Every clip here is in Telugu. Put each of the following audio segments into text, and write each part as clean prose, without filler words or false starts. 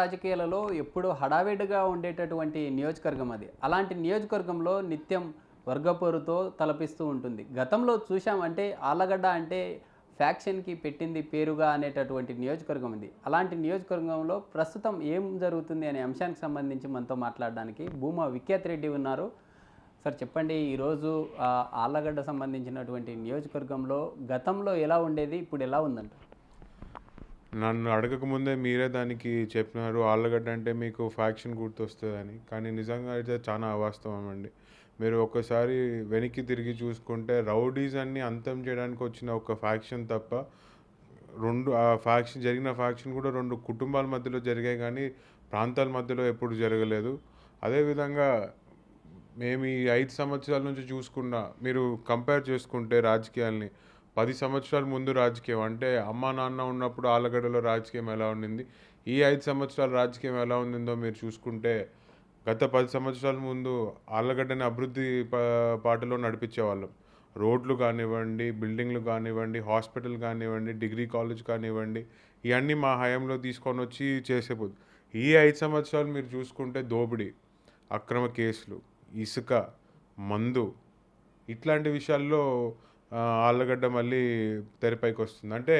రాజకీయాలలో ఎప్పుడూ హడావిడిగా ఉండేటటువంటి నియోజకవర్గం అది. అలాంటి నియోజకవర్గంలో నిత్యం వర్గపోరుతో తలపిస్తూ ఉంటుంది. గతంలో చూశామంటే ఆళ్ళగడ్డ అంటే ఫ్యాక్షన్‌కి పెట్టింది పేరుగా అనేటటువంటి నియోజకవర్గం ఇది. అలాంటి నియోజకవర్గంలో ప్రస్తుతం ఏం జరుగుతుంది అనే అంశానికి సంబంధించి మనతో మాట్లాడడానికి భూమా విఖ్యాత్ రెడ్డి ఉన్నారు. సార్ చెప్పండి, ఈరోజు ఆళ్ళగడ్డ సంబంధించినటువంటి నియోజకవర్గంలో గతంలో ఎలా ఉండేది? ఇప్పుడు ఎలా ఉందంటారు? నన్ను అడగకముందే మీరే దానికి చెప్పినారు. ఆళ్ళగడ్డ అంటే మీకు ఫ్యాక్షన్ గుర్తొస్తదని. కానీ నిజంగా అయితే చాలా అవాస్తవం అండి. మీరు ఒక్కసారి వెనక్కి తిరిగి చూసుకుంటే రౌడీజాన్ని అంతం చేయడానికి వచ్చిన ఒక ఫ్యాక్షన్ తప్ప జరిగిన ఫ్యాక్షన్ కూడా 2 కుటుంబాల మధ్యలో జరిగాయి కానీ ప్రాంతాల మధ్యలో ఎప్పుడు జరగలేదు. అదేవిధంగా మేము ఈ 5 సంవత్సరాల నుంచి చూసుకున్నా మీరు కంపేర్ చేసుకుంటే రాజకీయాల్ని 10 సంవత్సరాల ముందు రాజకీయం అంటే అమ్మా నాన్న ఉన్నప్పుడు ఆళ్ళగడ్డలో రాజకీయం ఎలా ఉండింది, ఈ 5 సంవత్సరాల రాజకీయం ఎలా ఉండిందో మీరు చూసుకుంటే గత 10 సంవత్సరాల ముందు ఆళ్ళగడ్డని అభివృద్ధి బాటలో నడిపించేవాళ్ళం. రోడ్లు కానివ్వండి, బిల్డింగ్లు కానివ్వండి, హాస్పిటల్ కానివ్వండి, డిగ్రీ కాలేజ్ కానివ్వండి, ఇవన్నీ మా హయాంలో తీసుకొని వచ్చి చేసేపోదు. ఈ 5 సంవత్సరాలు మీరు చూసుకుంటే దోపిడీ, అక్రమ కేసులు, ఇసుక, మందు ఇట్లాంటి విషయాల్లో ఆళ్ళగడ్డ మళ్ళీ తెరపైకి వస్తుంది. అంటే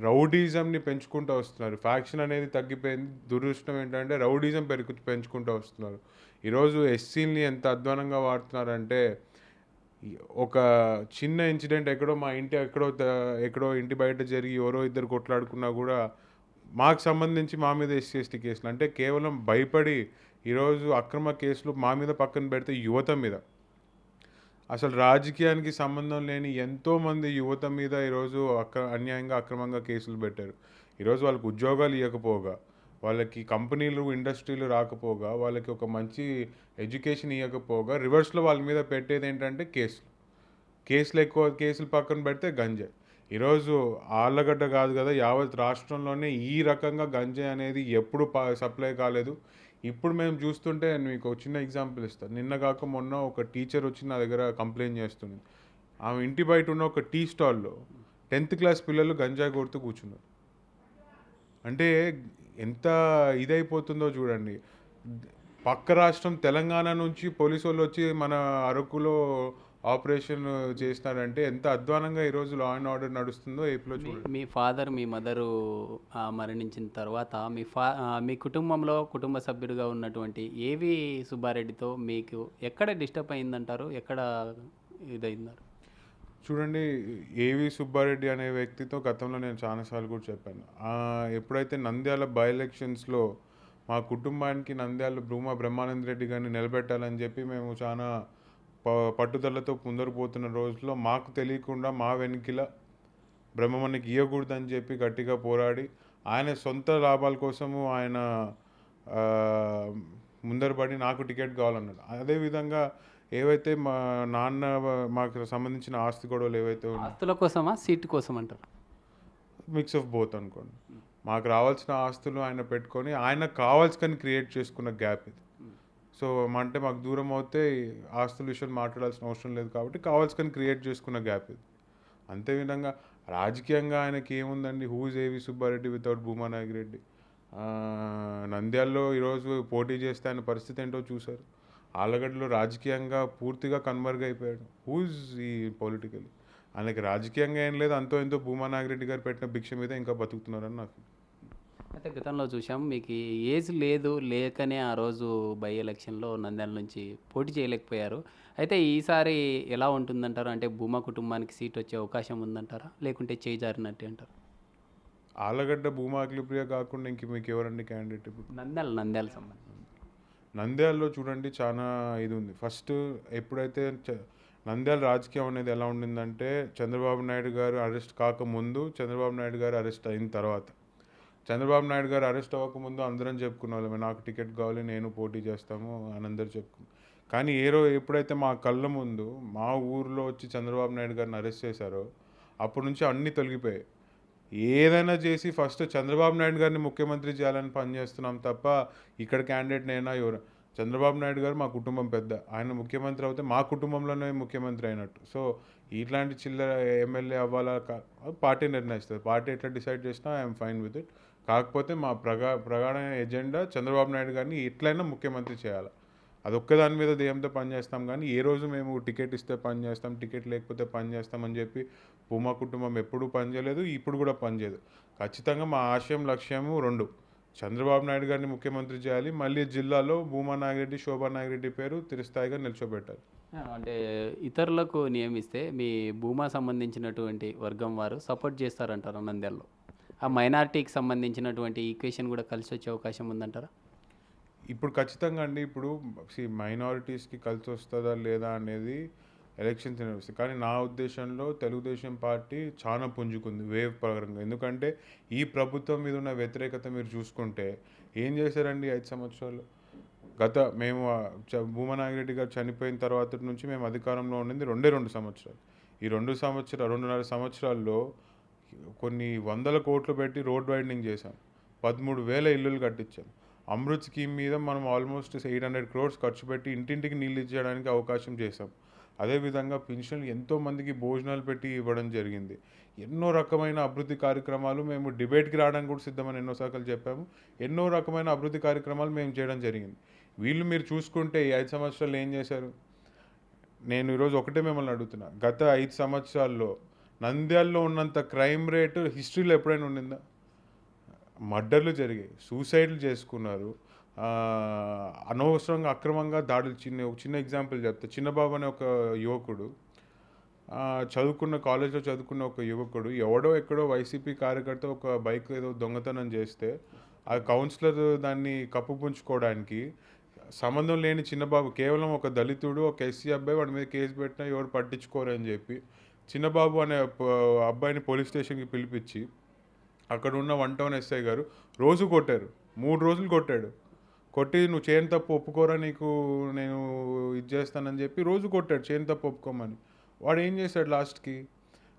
రౌడీజంని పెంచుకుంటూ వస్తున్నారు. ఫ్యాక్షన్ అనేది తగ్గిపోయింది. దురదృష్టం ఏంటంటే రౌడీజం పెంచుకుంటూ వస్తున్నారు. ఈరోజు ఎస్సీలని ఎంత అధ్వానంగా వాడుతున్నారంటే ఒక చిన్న ఇన్సిడెంట్ ఎక్కడో మా ఇంటి ఎక్కడో ఇంటి బయట జరిగి ఎవరో ఇద్దరు కొట్లాడుకున్నా కూడా మాకు సంబంధించి మా మీద ఎస్సీ ఎస్టీ కేసులు అంటే కేవలం భయపడి ఈరోజు అక్రమ కేసులు మా మీద పక్కన పెడితే యువత మీద, అసలు రాజకీయానికి సంబంధం లేని ఎంతోమంది యువత మీద ఈరోజు అన్యాయంగా అక్రమంగా కేసులు పెట్టారు. ఈరోజు వాళ్ళకి ఉద్యోగాలు ఇవ్వకపోగా, వాళ్ళకి కంపెనీలు ఇండస్ట్రీలు రాకపోగా, వాళ్ళకి ఒక మంచి ఎడ్యుకేషన్ ఇవ్వకపోగా రివర్స్లో వాళ్ళ మీద పెట్టేది ఏంటంటే కేసులు పక్కన పెడితే గంజాయి. ఈరోజు ఆళ్ళగడ్డ కాదు కదా, యావత్ రాష్ట్రంలోనే ఈ రకంగా గంజాయి అనేది ఎప్పుడు సప్లై కాలేదు. ఇప్పుడు మేము చూస్తుంటే మీకు ఒక చిన్న ఎగ్జాంపుల్ ఇస్తాను. నిన్న కాక మొన్న ఒక టీచర్ వచ్చి నా దగ్గర కంప్లైంట్ చేస్తుంది. ఆమె ఇంటి బయట ఉన్న ఒక టీ స్టాల్లో 10th క్లాస్ పిల్లలు గంజాయి కొడుతూ కూర్చున్నారు. అంటే ఎంత ఇదైపోతుందో చూడండి. పక్క రాష్ట్రం తెలంగాణ నుంచి పోలీసు వాళ్ళు వచ్చి మన అరకులో ఆపరేషన్ చేసినారంటే ఎంత అధ్వానంగా ఈరోజు లా అండ్ ఆర్డర్ నడుస్తుందో ఏపీలో చూడండి. మీ ఫాదర్, మీ మదరు మరణించిన తర్వాత మీ కుటుంబంలో కుటుంబ సభ్యుడిగా ఉన్నటువంటి ఏవి సుబ్బారెడ్డితో మీకు ఎక్కడ డిస్టర్బ్ అయిందంటారు? ఎక్కడ ఇదైందారు? చూడండి, ఏవి సుబ్బారెడ్డి అనే వ్యక్తితో గతంలో నేను చాలాసార్లు కూడా చెప్పాను. ఎప్పుడైతే నంద్యాల బై ఎలక్షన్స్లో మా కుటుంబానికి నంద్యాల భూమా బ్రహ్మానంద రెడ్డి గారిని నిలబెట్టాలని చెప్పి మేము చాలా పట్టుదలతో ముందరు పోతున్న రోజుల్లో మాకు తెలియకుండా మా వెనుకల బ్రహ్మమణికి ఇవ్వకూడదని చెప్పి గట్టిగా పోరాడి ఆయన సొంత లాభాల కోసము ఆయన ముందరపడి నాకు టికెట్ కావాలన్నాడు. అదేవిధంగా ఏవైతే మా నాన్న మాకు సంబంధించిన ఆస్తి గొడవలు ఏవైతే ఆస్తుల కోసమా, సీటు కోసం అంటారు? మిక్స్ ఆఫ్ బోత్ అనుకోండి. మాకు రావాల్సిన ఆస్తులు ఆయన పెట్టుకొని ఆయనకు కావాల్సిన క్రియేట్ చేసుకున్న గ్యాప్ ఇది. సో అంటే మాకు దూరం అవుతే ఆస్తుల విషయం మాట్లాడాల్సిన అవసరం లేదు కాబట్టి కావాల్సిన క్రియేట్ చేసుకున్న గ్యాప్ ఇది. అంతే విధంగా రాజకీయంగా ఆయనకి ఏముందండి, హూ ఇస్ ఏవి సుబ్బారెడ్డి వితౌట్ భూమా నాగిరెడ్డి? నంద్యాలలో ఈరోజు పోటీ చేస్తే ఆయన పరిస్థితి ఏంటో చూశారు. ఆళ్ళగడ్డలో రాజకీయంగా పూర్తిగా కన్వర్గైపోయాడు. హూ ఇస్ ఈ పొలిటికలీ? ఆయనకి రాజకీయంగా ఏం లేదు, అంతో ఎంతో భూమా నాగిరెడ్డి గారు పెట్టిన భిక్ష మీద ఇంకా బతుకుతున్నారని నాకు. అయితే గతంలో చూసాం, మీకు ఏజ్ లేకనే ఆ రోజు బై ఎలక్షన్లో నంద్యాల నుంచి పోటీ చేయలేకపోయారు. అయితే ఈసారి ఎలా ఉంటుందంటారు? అంటే భూమా కుటుంబానికి సీట్ వచ్చే అవకాశం ఉందంటారా, లేకుంటే చేజారినట్టే అంటారు? ఆళ్ళగడ్డ భూమా అఖిలప్రియ కాకుండా ఇంక మీకు ఎవరండి క్యాండిడేట్ ఇప్పుడు? నంద్యాల సంబంధించి నంద్యాలలో చూడండి చాలా ఇది ఉంది. ఫస్ట్ ఎప్పుడైతే నంద్యాల రాజకీయం అనేది ఎలా ఉండిందంటే చంద్రబాబు నాయుడు గారు అరెస్ట్ కాకముందు, చంద్రబాబు నాయుడు గారు అరెస్ట్ అయిన తర్వాత. చంద్రబాబు నాయుడు గారు అరెస్ట్ అవ్వకముందు అందరం చెప్పుకున్న వాళ్ళమే, నాకు టికెట్ కావాలి, నేను పోటీ చేస్తాము అని అందరూ చెప్పుకున్నాం. కానీ ఎప్పుడైతే మా కళ్ళ ముందు మా ఊరిలో వచ్చి చంద్రబాబు నాయుడు గారిని అరెస్ట్ చేశారో అప్పటి నుంచి అన్నీ తొలగిపోయాయి. ఏదైనా చేసి ఫస్ట్ చంద్రబాబు నాయుడు గారిని ముఖ్యమంత్రి చేయాలని పనిచేస్తున్నాం తప్ప ఇక్కడ క్యాండిడేట్ నేనా ఎవరు? చంద్రబాబు నాయుడు గారు మా కుటుంబం పెద్ద, ఆయన ముఖ్యమంత్రి అవుతే మా కుటుంబంలోనే ముఖ్యమంత్రి అయినట్టు. సో ఇట్లాంటి చిల్లర ఎమ్మెల్యే అవ్వాలా పార్టీ నిర్ణయిస్తుంది. పార్టీ ఎట్లా డిసైడ్ చేసినా ఐఎమ్ ఫైన్ విత్ ఇట్. కాకపోతే మా ప్రగాఢమైన ఎజెండా చంద్రబాబు నాయుడు గారిని ఎట్లయినా ముఖ్యమంత్రి చేయాలి. అదొక్క దాని మీద ధ్యేయంతో పనిచేస్తాం కానీ ఏ రోజు మేము టికెట్ ఇస్తే పని చేస్తాం, టికెట్ లేకపోతే పని చేస్తామని చెప్పి భూమా కుటుంబం ఎప్పుడూ పనిచేయలేదు, ఇప్పుడు కూడా పనిచేయదు. ఖచ్చితంగా మా ఆశయం లక్ష్యము రెండు: చంద్రబాబు నాయుడు గారిని ముఖ్యమంత్రి చేయాలి, మళ్ళీ జిల్లాలో భూమా నాగిరెడ్డి, శోభా నాగిరెడ్డి పేరు చిరస్థాయిగా నిల్చోబెట్టాలి. అంటే ఇతరులకు నియమిస్తే మీ భూమా సంబంధించినటువంటి వర్గం వారు సపోర్ట్ చేస్తారంటారా నంద్యాలలో? ఆ మైనారిటీకి సంబంధించినటువంటి ఈక్వేషన్ కూడా కలిసి వచ్చే అవకాశం ఉందంటారా? ఇప్పుడు ఖచ్చితంగా అండి, ఇప్పుడు మైనారిటీస్కి కలిసి వస్తుందా లేదా అనేది ఎలక్షన్స్ నిర్వహిస్తాయి. కానీ నా ఉద్దేశంలో తెలుగుదేశం పార్టీ చాలా పుంజుకుంది వేవ్ పరంగా. ఎందుకంటే ఈ ప్రభుత్వం మీద ఉన్న వ్యతిరేకత మీరు చూసుకుంటే ఏం చేశారండి 5 సంవత్సరాలు? మేము భూమా నాగిరెడ్డి గారు చనిపోయిన తర్వాత నుంచి మేము అధికారంలో ఉండింది 2 సంవత్సరాలు. ఈ 2.5 సంవత్సరాల్లో కొన్ని వందల కోట్లు పెట్టి రోడ్ వైడనింగ్ చేశాం, 13,000 ఇల్లులు కట్టించాం. అమృత్ స్కీమ్ మీద మనం ఆల్మోస్ట్ 800 crores ఖర్చు పెట్టి ఇంటింటికి నీళ్ళు ఇచ్చేయడానికి అవకాశం చేశాం. అదేవిధంగా పెన్షన్లు ఎంతోమందికి భోజనాలు పెట్టి ఇవ్వడం జరిగింది. ఎన్నో రకమైన అభివృద్ధి కార్యక్రమాలు మేము డిబేట్కి రావడానికి కూడా సిద్ధమని ఎన్నోసార్లు చెప్పాము. ఎన్నో రకమైన అభివృద్ధి కార్యక్రమాలు మేము చేయడం జరిగింది. వీళ్ళు మీరు చూసుకుంటే ఈ 5 సంవత్సరాలు ఏం చేశారు? నేను ఈరోజు ఒకటే మిమ్మల్ని అడుగుతున్నా, గత 5 సంవత్సరాల్లో నంద్యాలలో ఉన్నంత క్రైమ్ రేటు హిస్టరీలో ఎప్పుడైనా ఉండిందా? మర్డర్లు జరిగాయి, సూసైడ్లు చేసుకున్నారు, అనవసరంగా అక్రమంగా దాడులు. ఒక చిన్న ఎగ్జాంపుల్ చెప్తా. చిన్నబాబు అనే ఒక యువకుడు, కాలేజ్లో చదువుకున్న ఒక యువకుడు ఎవడో ఎక్కడో వైసీపీ కార్యకర్త ఒక బైక్ ఏదో దొంగతనం చేస్తే ఆ కౌన్సిలర్ దాన్ని కప్పుపుంచుకోవడానికి సంబంధం లేని చిన్నబాబు, కేవలం ఒక దళితుడు, ఒక ఎస్సీ అబ్బాయి, వాడి మీద కేసు పెట్టినా ఎవరు పట్టించుకోరని చెప్పి చిన్నబాబు అనే అబ్బాయిని పోలీస్ స్టేషన్కి పిలిపించి అక్కడ ఉన్న 1 టౌన్ ఎస్ఐ గారు రోజు కొట్టారు. 3 రోజులు కొట్టాడు. కొట్టి నువ్వు చేయని తప్పు ఒప్పుకోరా, నీకు నేను ఇది చేస్తానని చెప్పి రోజు కొట్టాడు చేయని తప్పు ఒప్పుకోమని. వాడు ఏం చేశాడు? లాస్ట్కి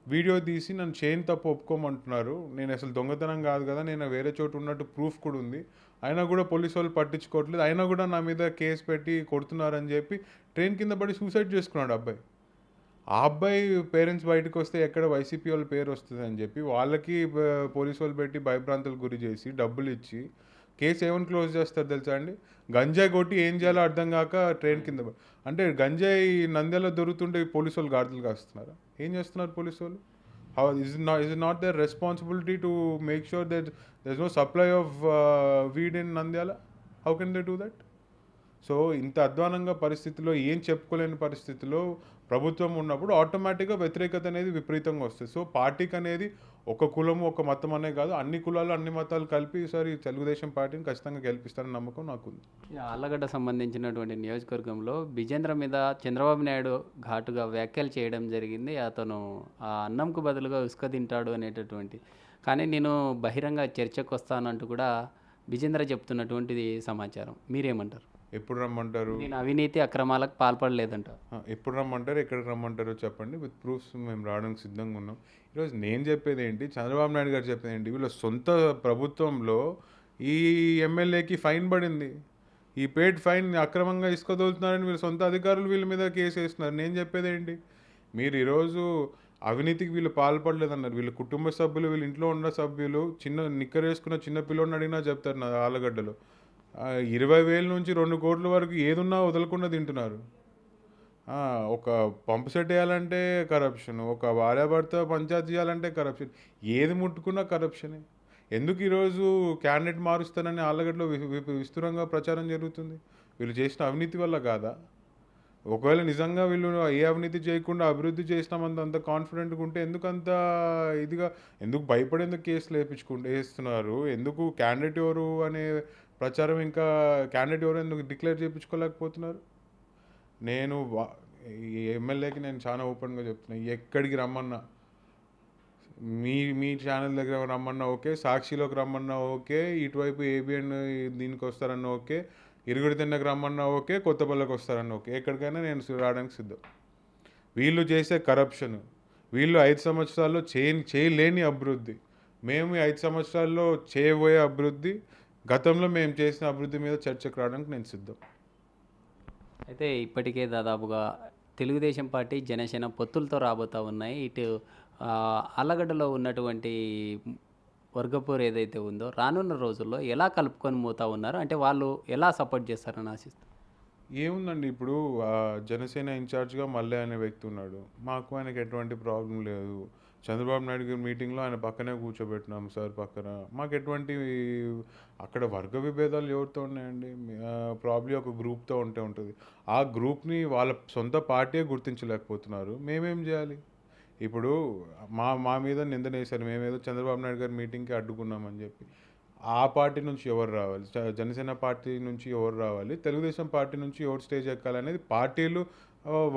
వీడియో తీసి నన్ను చేయని తప్పు ఒప్పుకోమంటున్నారు, నేను అసలు దొంగతనం కాదు కదా, నేను వేరే చోటు ఉన్నట్టు ప్రూఫ్ కూడా ఉంది, అయినా కూడా పోలీసు వాళ్ళు పట్టించుకోవట్లేదు, అయినా కూడా నా మీద కేసు పెట్టి కొడుతున్నారని చెప్పి ట్రైన్ కింద పడి సూసైడ్ చేసుకున్నాడు అబ్బాయి. ఆ అబ్బాయి పేరెంట్స్ బయటకు వస్తే ఎక్కడ వైసీపీ వాళ్ళ పేరు వస్తుంది అని చెప్పి వాళ్ళకి పోలీసు వాళ్ళు పెట్టి భయభ్రాంతులకు గురి చేసి డబ్బులు ఇచ్చి కేసు ఏమని క్లోజ్ చేస్తారు తెలుసా అండి? గంజాయి కొట్టి ఏం చేయాలో అర్థం కాక ట్రైన్ కింద అంటే గంజాయి నంద్యాలలో దొరుకుతుంటే పోలీసు వాళ్ళు గాడిదలు కాస్తున్నారా? ఏం చేస్తున్నారు పోలీసు వాళ్ళు? How is not there responsibility to make sure that there is no supply of weed in Nandyal? How can they do that? So ఇంత అధ్వానంగా పరిస్థితిలో, ఏం చెప్పుకోలేని పరిస్థితిలో ప్రభుత్వం ఉన్నప్పుడు ఆటోమేటిక్గా వ్యతిరేకత అనేది విపరీతంగా వస్తుంది. సో పార్టీకి అనేది ఒక కులము ఒక మతం అనే కాదు, అన్ని కులాలు అన్ని మతాలు కలిపి ఈసారి తెలుగుదేశం పార్టీని ఖచ్చితంగా గెలిపిస్తారని నమ్మకం నాకుంది. ఆళ్ళగడ్డ సంబంధించినటువంటి నియోజకవర్గంలో విజేంద్ర మీద చంద్రబాబు నాయుడు ఘాటుగా వ్యాఖ్యలు చేయడం జరిగింది. అతను ఆ అన్నంకు బదులుగా ఇసుక తింటాడు అనేటటువంటి, కానీ నేను బహిరంగ చర్చకు వస్తానంటూ కూడా విజేంద్ర చెప్తున్నటువంటిది సమాచారం. మీరేమంటారు? ఎప్పుడు రమ్మంటారు? నేను అవినీతి అక్రమాలకు పాల్పడలేదంట. ఎప్పుడు రమ్మంటారు, ఎక్కడికి రమ్మంటారో చెప్పండి, విత్ ప్రూఫ్స్ మేము రావడానికి సిద్ధంగా ఉన్నాం. ఈరోజు నేను చెప్పేది ఏంటి, చంద్రబాబు నాయుడు గారు చెప్పేది ఏంటి, వీళ్ళ సొంత ప్రభుత్వంలో ఈ ఎమ్మెల్యేకి ఫైన్ పడింది, ఈ పేడ్ ఫైన్ అక్రమంగా ఇసుక తోలుతున్నారని వీళ్ళ సొంత అధికారులు వీళ్ళ మీద కేసు వేస్తున్నారు. నేను చెప్పేది ఏంటి, మీరు ఈరోజు అవినీతికి వీళ్ళు పాల్పడలేదన్నారు. వీళ్ళ కుటుంబ సభ్యులు, వీళ్ళ ఇంట్లో ఉన్న సభ్యులు, చిన్న నిక్కర్ వేసుకున్న చిన్న పిల్లోడిని అడిగినా చెప్తారు నా ఆలగడ్డలో 20,000 నుంచి 2 కోట్ల వరకు ఏదున్నా వదలకుండా తింటున్నారు. ఒక పంపు సెట్ వేయాలంటే కరప్షన్, ఒక భార్యాభర్త పంచాయతీ చేయాలంటే కరప్షన్, ఏది ముట్టుకున్నా కరప్షనే. ఎందుకు ఈరోజు క్యాండిడేట్ మారుస్తానని ఆళ్ళగడ్డలో విస్తృతంగా ప్రచారం జరుగుతుంది? వీళ్ళు చేసిన అవినీతి వల్ల కాదా? ఒకవేళ నిజంగా వీళ్ళు ఏ అవినీతి చేయకుండా అభివృద్ధి చేసినామంత కాన్ఫిడెంట్గా ఉంటే ఎందుకంత ఇదిగా, ఎందుకు భయపడేందుకు కేసులు వేస్తున్నారు? ఎందుకు క్యాండిడేట్ ఎవరు అనే ప్రచారం, ఇంకా క్యాండిడేట్ ఎవరు ఎందుకు డిక్లేర్ చేయించుకోలేకపోతున్నారు? నేను ఈ ఎమ్మెల్యేకి నేను చాలా ఓపెన్గా చెప్తున్నాను, ఎక్కడికి రమ్మన్నా, మీ ఛానల్ దగ్గర రమ్మన్నా ఓకే, సాక్షిలోకి రమ్మన్నా ఓకే, ఇటువైపు ఏబిఎన్ దీనికి వస్తారన్నా ఓకే, ఇరుగుడి తిన్నకు రమ్మన్నా ఓకే, కొత్తపల్లికి వస్తారన్నా ఓకే, ఎక్కడికైనా నేను రావడానికి సిద్ధం. వీళ్ళు చేసే కరప్షన్, వీళ్ళు 5 సంవత్సరాల్లో చేయలేని అభివృద్ధి, మేము 5 సంవత్సరాల్లో చేయబోయే అభివృద్ధి, గతంలో మేము చేసిన అభివృద్ధి మీద చర్చకు రావడానికి నేను సిద్ధం. అయితే ఇప్పటికే దాదాపుగా తెలుగుదేశం పార్టీ జనసేన పొత్తులతో రాబోతూ ఉన్నాయి. ఇటు ఆళ్ళగడ్డలో ఉన్నటువంటి వర్గపూర్ ఏదైతే ఉందో రానున్న రోజుల్లో ఎలా కలుపుకొని పోతా ఉన్నారు, అంటే వాళ్ళు ఎలా సపోర్ట్ చేస్తారని ఆశిస్తారు? ఏముందండి ఇప్పుడు జనసేన ఇన్ఛార్జ్గా మల్లె అనే వ్యక్తి ఉన్నాడు. మాకు ఆయనకి ఎటువంటి ప్రాబ్లం లేదు. చంద్రబాబు నాయుడు గారి మీటింగ్లో ఆయన పక్కనే కూర్చోబెట్టినాం సార్ పక్కన. మాకు ఎటువంటి అక్కడ వర్గ విభేదాలు ఎవరితో ఉన్నాయండి? ప్రాబ్లీ ఒక గ్రూప్తో ఉంటుంది. ఆ గ్రూప్ని వాళ్ళ సొంత పార్టీయే గుర్తించలేకపోతున్నారు. మేమేం చేయాలి? ఇప్పుడు మా మా మీద నిందనేశారు, మేమేదో చంద్రబాబు నాయుడు గారి మీటింగ్కి అడ్డుకున్నామని చెప్పి. ఆ పార్టీ నుంచి ఎవరు రావాలి? జనసేన పార్టీ నుంచి ఎవరు రావాలి? తెలుగుదేశం పార్టీ నుంచి ఎవరు స్టేజ్ ఎక్కాలనేది పార్టీలు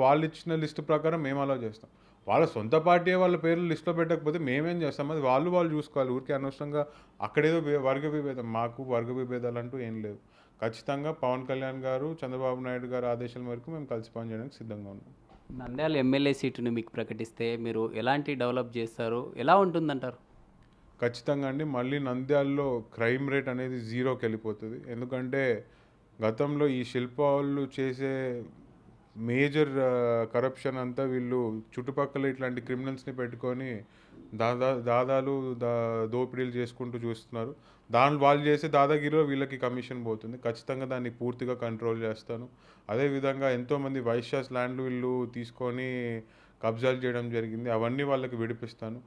వాళ్ళు ఇచ్చిన లిస్టు ప్రకారం మేము అలా చేస్తాం. వాళ్ళ సొంత పార్టీ వాళ్ళ పేర్లు లిస్టులో పెట్టకపోతే మేమేం చేస్తాం? అది వాళ్ళు చూసుకోవాలి. ఊరికే అనవసరంగా అక్కడేదో వర్గ విభేదం. మాకు వర్గ విభేదాలు అంటూ ఏం లేవు. ఖచ్చితంగా పవన్ కళ్యాణ్ గారు, చంద్రబాబు నాయుడు గారు ఆదేశాల మేరకు మేము కలిసి పనిచేయడానికి సిద్ధంగా ఉన్నాం. నంద్యాల ఎమ్మెల్యే సీటును మీకు ప్రకటిస్తే మీరు ఎలాంటి డెవలప్ చేస్తారు, ఎలా ఉంటుందంటారు? ఖచ్చితంగా అండి. మళ్ళీ నంద్యాలలో క్రైమ్ రేట్ అనేది జీరోకి వెళ్ళిపోతుంది. ఎందుకంటే గతంలో ఈ శిల్పాలు చేసే మేజర్ కరప్షన్ అంతా వీళ్ళు చుట్టుపక్కల ఇట్లాంటి క్రిమినల్స్ని పెట్టుకొని దాదాలు దోపిడీలు చేసుకుంటూ చూస్తున్నారు. వాళ్ళు చేసే దాదాగిరిలో వీళ్ళకి కమిషన్ పోతుంది. ఖచ్చితంగా దాన్ని పూర్తిగా కంట్రోల్ చేస్తాను. అదేవిధంగా ఎంతోమంది వైశ్యాస్ ల్యాండ్లు వీళ్ళు తీసుకొని కబ్జాలు చేయడం జరిగింది. అవన్నీ వాళ్ళకి విడిపిస్తాను.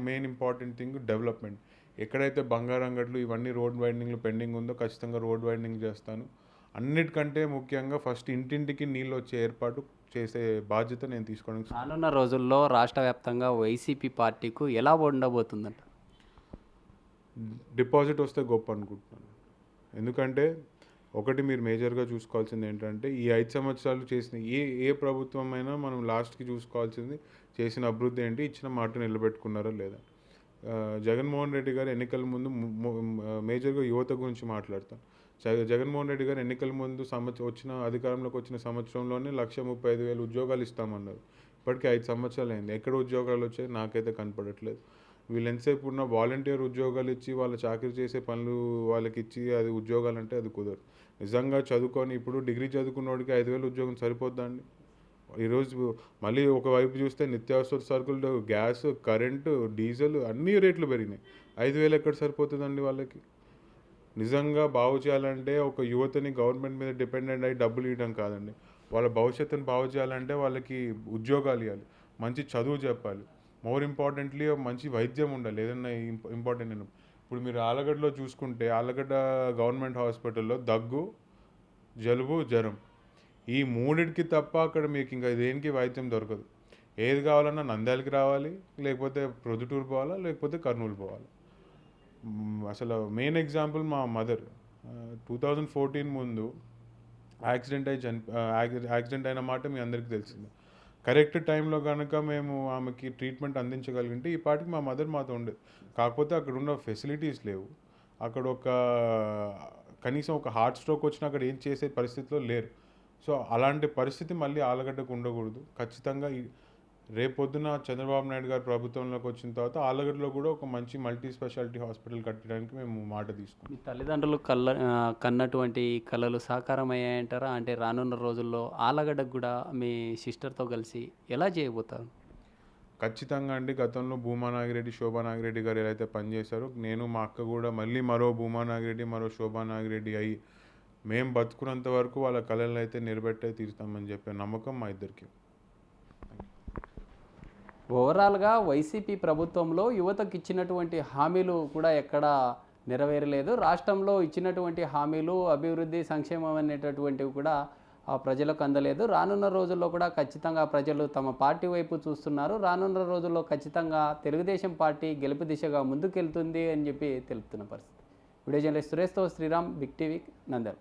Main important thing development. ఎక్కడైతే బంగారం గడ్లు ఇవన్నీ రోడ్ వైండింగ్లు పెండింగ్ ఉందో ఖచ్చితంగా రోడ్ వైండింగ్ చేస్తాను. అన్నిటికంటే ముఖ్యంగా ఫస్ట్ ఇంటింటికి నీళ్ళు వచ్చే ఏర్పాటు చేసే బాధ్యత నేను తీసుకోవడానికి. రానున్న రోజుల్లో రాష్ట్ర వ్యాప్తంగా వైసీపీ పార్టీకు ఎలా ఉండబోతుందంట? డిపాజిట్ వస్తే గొప్ప అనుకుంటున్నాను. ఎందుకంటే ఒకటి మీరు మేజర్గా చూసుకోవాల్సింది ఏంటంటే ఈ 5 సంవత్సరాలు చేసిన ఏ ప్రభుత్వం అయినా మనం లాస్ట్కి చూసుకోవాల్సింది చేసిన అభివృద్ధి ఏంటి, ఇచ్చిన మాట నిలబెట్టుకున్నారా లేదా. జగన్మోహన్ రెడ్డి గారు ఎన్నికల ముందు మేజర్గా యువత గురించి మాట్లాడతాను. జగన్మోహన్ రెడ్డి గారు ఎన్నికల ముందు అధికారంలోకి వచ్చిన సంవత్సరంలోనే 1,35,000 ఉద్యోగాలు ఇస్తామన్నారు. ఇప్పటికీ 5 సంవత్సరాలు అయింది. ఎక్కడ ఉద్యోగాలు వచ్చాయి నాకైతే కనపడట్లేదు. వీళ్ళు ఎంతసేపు ఉన్న వాలంటీర్ ఉద్యోగాలు ఇచ్చి వాళ్ళు చాకరీ చేసే పనులు వాళ్ళకి ఇచ్చి అది ఉద్యోగాలు అంటే అది కుదరదు. నిజంగా చదువుకొని ఇప్పుడు డిగ్రీ చదువుకున్నోడికి 5,000 ఉద్యోగం సరిపోద్దండి? ఈరోజు మళ్ళీ ఒకవైపు చూస్తే నిత్యావసర సరుకులు, గ్యాస్, కరెంటు, డీజిల్ అన్ని రేట్లు పెరిగినాయి. 5,000 ఎక్కడ సరిపోతుందండి వాళ్ళకి? నిజంగా బాగు చేయాలంటే ఒక యువతని గవర్నమెంట్ మీద డిపెండెంట్ అయ్యి డబ్బులు ఇవ్వడం కాదండి. వాళ్ళ భవిష్యత్తును బాగు చేయాలంటే వాళ్ళకి ఉద్యోగాలు ఇవ్వాలి, మంచి చదువు చెప్పాలి, మోర్ ఇంపార్టెంట్లీ మంచి వైద్యం ఉండాలి. ఏదన్నా ఇంపార్టెంట్ నేను ఇప్పుడు మీరు ఆలగడ్డలో చూసుకుంటే ఆలగడ్డ గవర్నమెంట్ హాస్పిటల్లో దగ్గు, జలుబు, జ్వరం ఈ మూడిటికి తప్ప అక్కడ మీకు ఇంకా దేనికి వైద్యం దొరకదు. ఏది కావాలన్నా నంద్యాలకి రావాలి, లేకపోతే ప్రొద్దుటూరు పోవాలా, లేకపోతే కర్నూలు పోవాలి. అసలు మెయిన్ ఎగ్జాంపుల్ మా మదర్ 2014 ముందు యాక్సిడెంట్ అయిన మాట మీ అందరికీ తెలిసింది. కరెక్ట్ టైంలో కనుక మేము ఆమెకి ట్రీట్మెంట్ అందించగలిగింటే ఈ పాటికి మా మదర్ మాతో ఉండేది. కాకపోతే అక్కడ ఉన్న ఫెసిలిటీస్ లేవు. అక్కడ కనీసం ఒక హార్ట్ స్ట్రోక్ వచ్చినా అక్కడ ఏం చేసే పరిస్థితిలో లేరు. సో అలాంటి పరిస్థితి మళ్ళీ ఆలగడ్డకు ఉండకూడదు. ఖచ్చితంగా రేపొద్దున చంద్రబాబు నాయుడు గారు ప్రభుత్వంలోకి వచ్చిన తర్వాత ఆలగడ్డలో కూడా ఒక మంచి మల్టీ స్పెషాలిటీ హాస్పిటల్ కట్టడానికి మేము మాట తీసుకున్నాం. మీ తల్లిదండ్రులు కన్నటువంటి కళలు సాకారం అయ్యాయంటారా? అంటే రానున్న రోజుల్లో ఆలగడ్డకు కూడా మీ సిస్టర్తో కలిసి ఎలా చేయబోతారు? ఖచ్చితంగా అండి. గతంలో భూమా నాగిరెడ్డి, శోభా నాగిరెడ్డి గారు ఎలా అయితే పనిచేశారో నేను మా అక్క కూడా మళ్ళీ మరో భూమా నాగిరెడ్డి, మరో శోభా నాగిరెడ్డి అయ్యి మేము బతుకున్నంత వరకు వాళ్ళ కళలను అయితే నిలబెట్టే తీరుస్తామని చెప్పే నమ్మకం మా ఇద్దరికి. ఓవరాల్గా వైసీపీ ప్రభుత్వంలో యువతకు ఇచ్చినటువంటి హామీలు కూడా ఎక్కడా నెరవేరలేదు. రాష్ట్రంలో ఇచ్చినటువంటి హామీలు, అభివృద్ధి, సంక్షేమం అనేటటువంటివి కూడా ప్రజలకు అందలేదు. రానున్న రోజుల్లో కూడా ఖచ్చితంగా ప్రజలు తమ పార్టీ వైపు చూస్తున్నారు. రానున్న రోజుల్లో ఖచ్చితంగా తెలుగుదేశం పార్టీ గెలుపు దిశగా ముందుకెళ్తుంది అని చెప్పి తెలుపుతున్న పరిస్థితి. వీడియో జర్నలిస్ట్ సురేష్తో శ్రీరామ్, బిగ్ టీవీ, నంద్యాల.